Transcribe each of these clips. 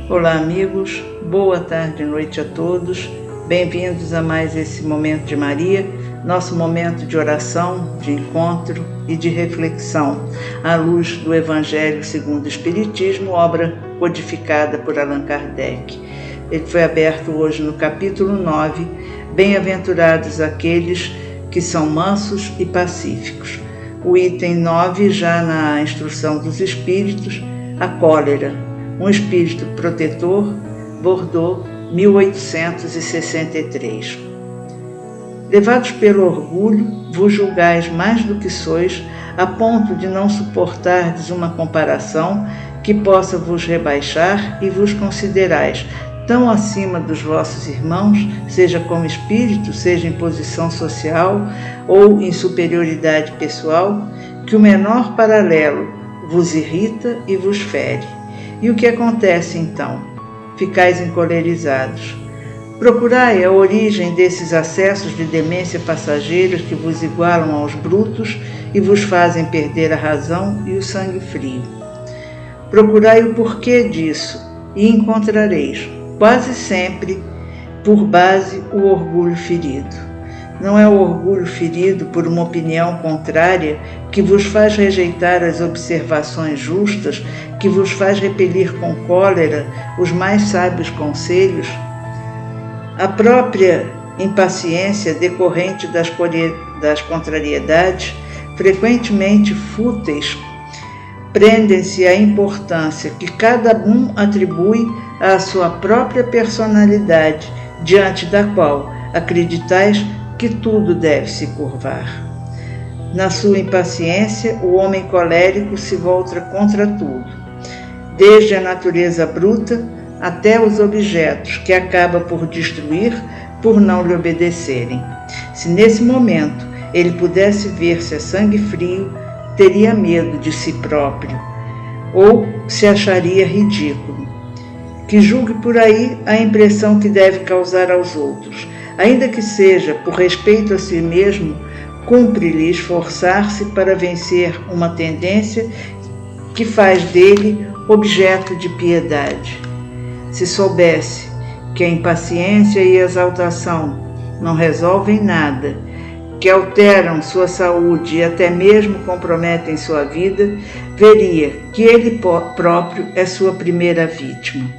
Olá amigos, boa tarde e noite a todos, bem-vindos a mais esse Momento de Maria, nosso momento de oração, de encontro e de reflexão, à luz do Evangelho segundo o Espiritismo, obra codificada por Allan Kardec. Ele foi aberto hoje no capítulo 9, Bem-aventurados aqueles que são mansos e pacíficos. O item 9, já na instrução dos espíritos, a cólera, um espírito protetor, Bordeaux, 1863. Levados pelo orgulho, vos julgais mais do que sois, a ponto de não suportardes uma comparação que possa vos rebaixar e vos considerais tão acima dos vossos irmãos, seja como espírito, seja em posição social ou em superioridade pessoal, que o menor paralelo vos irrita e vos fere. E o que acontece então? Ficais encolerizados. Procurai a origem desses acessos de demência passageira que vos igualam aos brutos e vos fazem perder a razão e o sangue frio. Procurai o porquê disso e encontrareis, quase sempre, por base, o orgulho ferido. Não é o orgulho ferido por uma opinião contrária que vos faz rejeitar as observações justas, que vos faz repelir com cólera os mais sábios conselhos? A própria impaciência decorrente das contrariedades, frequentemente fúteis, prendem-se à importância que cada um atribui à sua própria personalidade, diante da qual acreditais que tudo deve se curvar. Na sua impaciência, o homem colérico se volta contra tudo, desde a natureza bruta até os objetos que acaba por destruir por não lhe obedecerem. Se nesse momento ele pudesse ver-se a sangue frio, teria medo de si próprio, ou se acharia ridículo. Que julgue por aí a impressão que deve causar aos outros. Ainda que seja por respeito a si mesmo, cumpre-lhe esforçar-se para vencer uma tendência que faz dele objeto de piedade. Se soubesse que a impaciência e a exaltação não resolvem nada, que alteram sua saúde e até mesmo comprometem sua vida, veria que ele próprio é sua primeira vítima.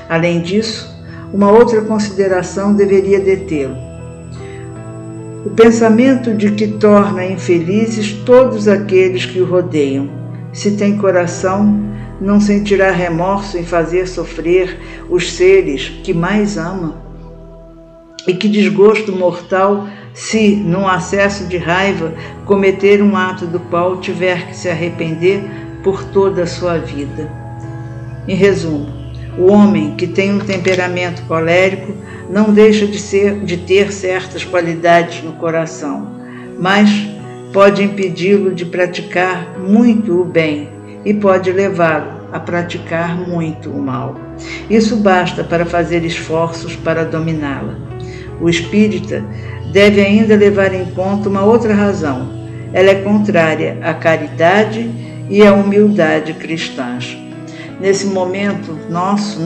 Além disso, uma outra consideração deveria detê-lo. O pensamento de que torna infelizes todos aqueles que o rodeiam. Se tem coração, não sentirá remorso em fazer sofrer os seres que mais ama? E que desgosto mortal se, num acesso de raiva, cometer um ato do qual tiver que se arrepender por toda a sua vida. Em resumo, o homem que tem um temperamento colérico não deixa de ter certas qualidades no coração, mas pode impedi-lo de praticar muito o bem e pode levá-lo a praticar muito o mal. Isso basta para fazer esforços para dominá-la. O espírita deve ainda levar em conta uma outra razão. Ela é contrária à caridade e à humildade cristãs. Nesse momento nosso,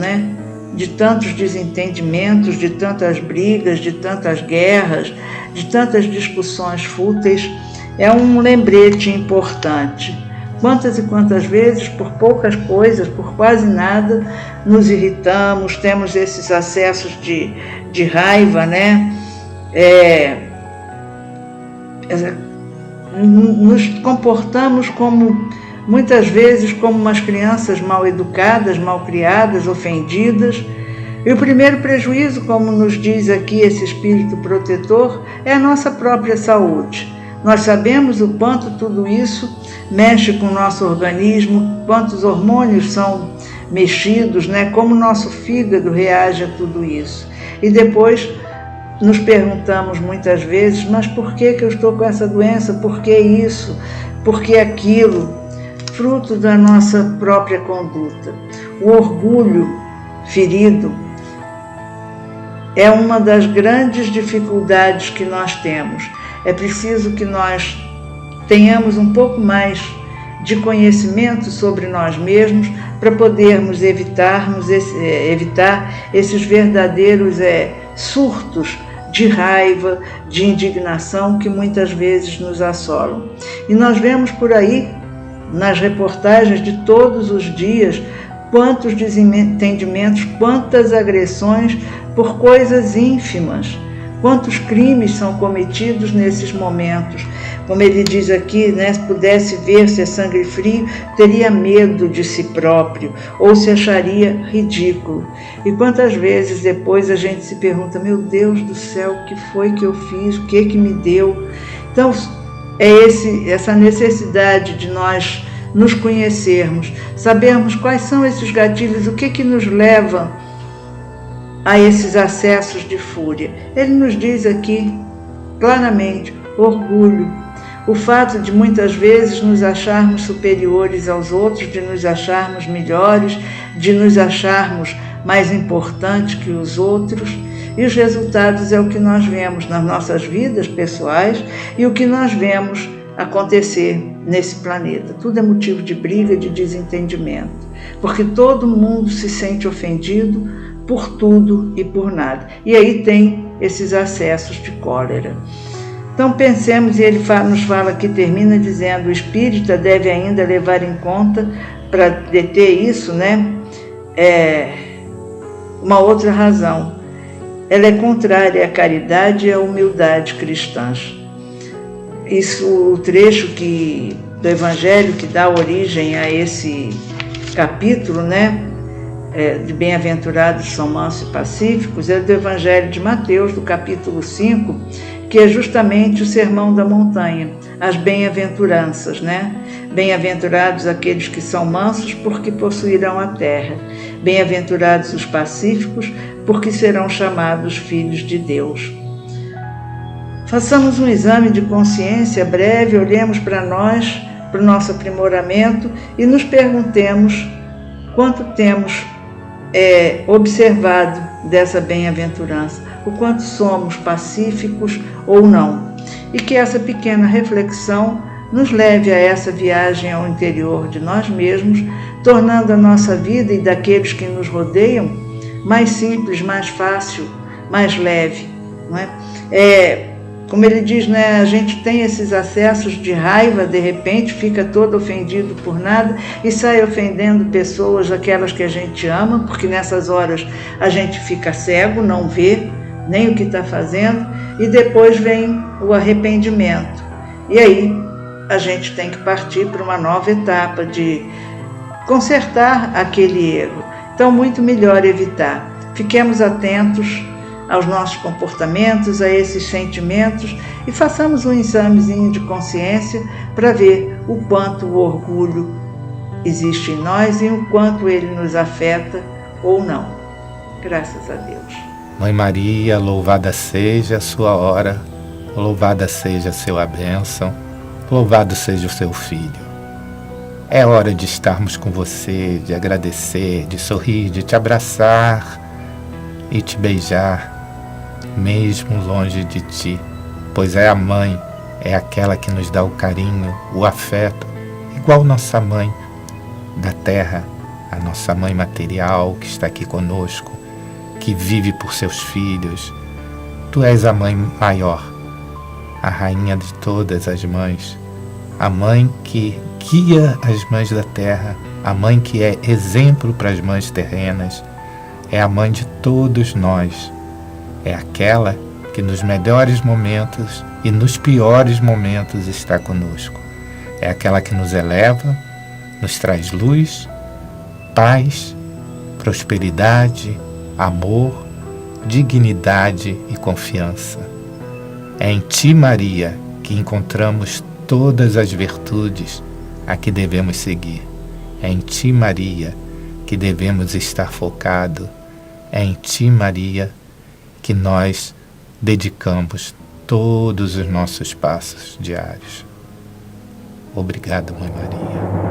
de tantos desentendimentos, de tantas brigas, de tantas guerras, de tantas discussões fúteis, é um lembrete importante. Quantas e quantas vezes, por poucas coisas, por quase nada, nos irritamos, temos esses acessos de raiva, nos comportamos muitas vezes como umas crianças mal educadas, mal criadas, ofendidas. E o primeiro prejuízo, como nos diz aqui esse espírito protetor, é a nossa própria saúde. Nós sabemos o quanto tudo isso mexe com o nosso organismo, quantos hormônios são mexidos, como o nosso fígado reage a tudo isso. E depois nos perguntamos muitas vezes, mas por que eu estou com essa doença? Por que isso? Por que aquilo? Fruto da nossa própria conduta. O orgulho ferido é uma das grandes dificuldades que nós temos. É preciso que nós tenhamos um pouco mais de conhecimento sobre nós mesmos para podermos evitar esses verdadeiros surtos de raiva, de indignação que muitas vezes nos assolam. E nós vemos por aí, nas reportagens de todos os dias, quantos desentendimentos, quantas agressões por coisas ínfimas, quantos crimes são cometidos nesses momentos. Como ele diz aqui, se pudesse ver-se a sangue frio, teria medo de si próprio, ou se acharia ridículo. E quantas vezes depois a gente se pergunta, meu Deus do céu, o que foi que eu fiz, o que me deu? Então, é essa necessidade de nós nos conhecermos, sabermos quais são esses gatilhos, o que nos leva a esses acessos de fúria. Ele nos diz aqui claramente, orgulho, o fato de muitas vezes nos acharmos superiores aos outros, de nos acharmos melhores, de nos acharmos mais importantes que os outros, e os resultados é o que nós vemos nas nossas vidas pessoais e o que nós vemos acontecer nesse planeta. Tudo é motivo de briga, de desentendimento, porque todo mundo se sente ofendido por tudo e por nada. E aí tem esses acessos de cólera. Então pensemos, e ele nos fala aqui, termina dizendo, o espírita deve ainda levar em conta, para deter isso, uma outra razão. Ela é contrária à caridade e à humildade cristãs. Isso, o trecho do Evangelho que dá origem a esse capítulo, de Bem-aventurados são mansos e pacíficos, é do Evangelho de Mateus, do capítulo 5, que é justamente o Sermão da Montanha, as bem-aventuranças, Bem-aventurados aqueles que são mansos, porque possuirão a terra. Bem-aventurados os pacíficos, porque serão chamados filhos de Deus. Façamos um exame de consciência breve, olhemos para nós, para o nosso aprimoramento e nos perguntemos quanto temos observado dessa bem-aventurança, o quanto somos pacíficos ou não. E que essa pequena reflexão nos leve a essa viagem ao interior de nós mesmos, tornando a nossa vida e daqueles que nos rodeiam mais simples, mais fácil, mais leve. Como ele diz, a gente tem esses acessos de raiva, de repente fica todo ofendido por nada e sai ofendendo pessoas, aquelas que a gente ama, porque nessas horas a gente fica cego, não vê nem o que está fazendo, e depois vem o arrependimento. E aí a gente tem que partir para uma nova etapa de consertar aquele erro. Então, muito melhor evitar. Fiquemos atentos aos nossos comportamentos, a esses sentimentos e façamos um examezinho de consciência para ver o quanto o orgulho existe em nós e o quanto ele nos afeta ou não. Graças a Deus. Mãe Maria, louvada seja a sua hora, louvada seja a sua bênção, louvado seja o seu filho. É hora de estarmos com você, de agradecer, de sorrir, de te abraçar e te beijar, mesmo longe de ti, pois é a mãe, é aquela que nos dá o carinho, o afeto, igual nossa mãe da terra, a nossa mãe material que está aqui conosco, que vive por seus filhos. Tu és a mãe maior, a rainha de todas as mães, a mãe que guia as mães da terra, a mãe que é exemplo para as mães terrenas, é a mãe de todos nós, é aquela que nos melhores momentos e nos piores momentos está conosco, é aquela que nos eleva, nos traz luz, paz, prosperidade, amor, dignidade e confiança. É em ti, Maria, que encontramos todas as virtudes a que devemos seguir. É em ti, Maria, que devemos estar focados. É em ti, Maria, que nós dedicamos todos os nossos passos diários. Obrigado, Mãe Maria.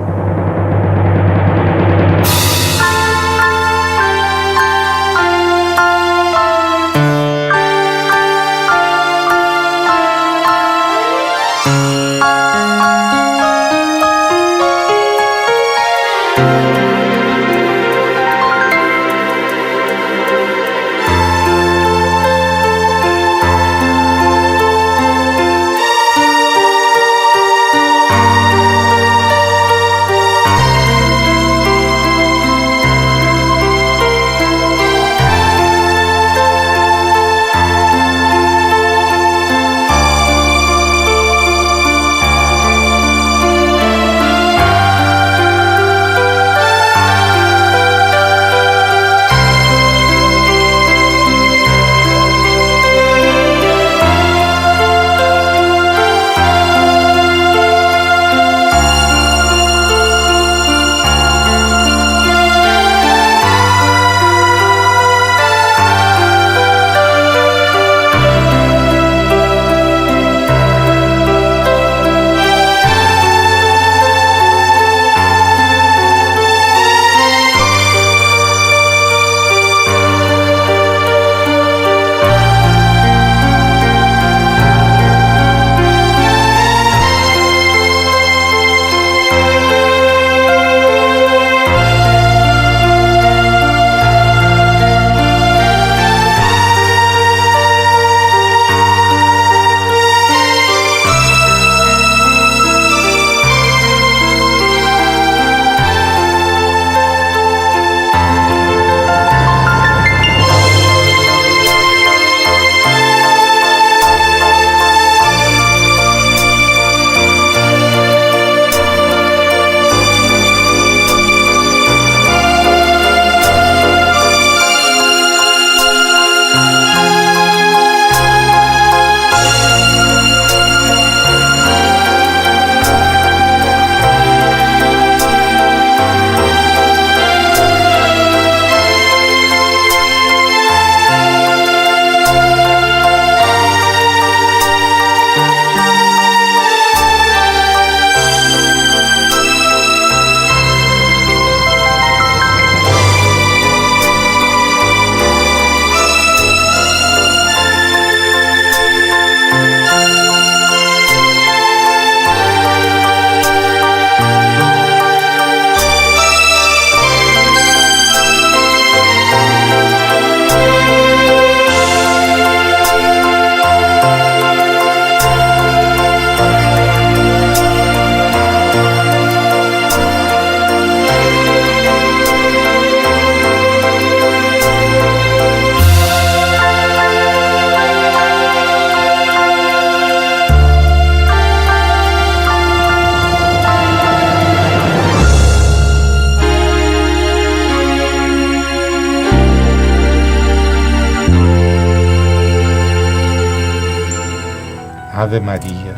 Ave Maria,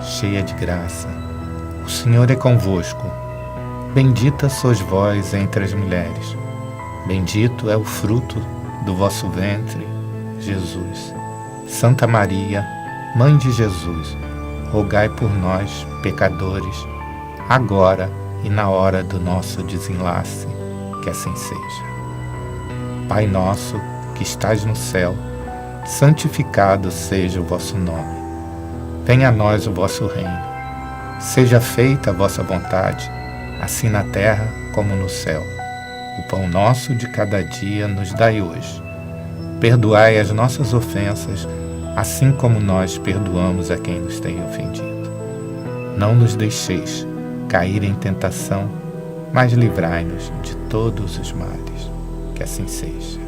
cheia de graça, o Senhor é convosco. Bendita sois vós entre as mulheres. Bendito é o fruto do vosso ventre, Jesus. Santa Maria, Mãe de Jesus, rogai por nós, pecadores, agora e na hora do nosso desenlace, que assim seja. Pai nosso, que estais no céu, santificado seja o vosso nome. Venha a nós o vosso reino. Seja feita a vossa vontade, assim na terra como no céu. O pão nosso de cada dia nos dai hoje. Perdoai as nossas ofensas, assim como nós perdoamos a quem nos tem ofendido. Não nos deixeis cair em tentação, mas livrai-nos de todos os males. Que assim seja.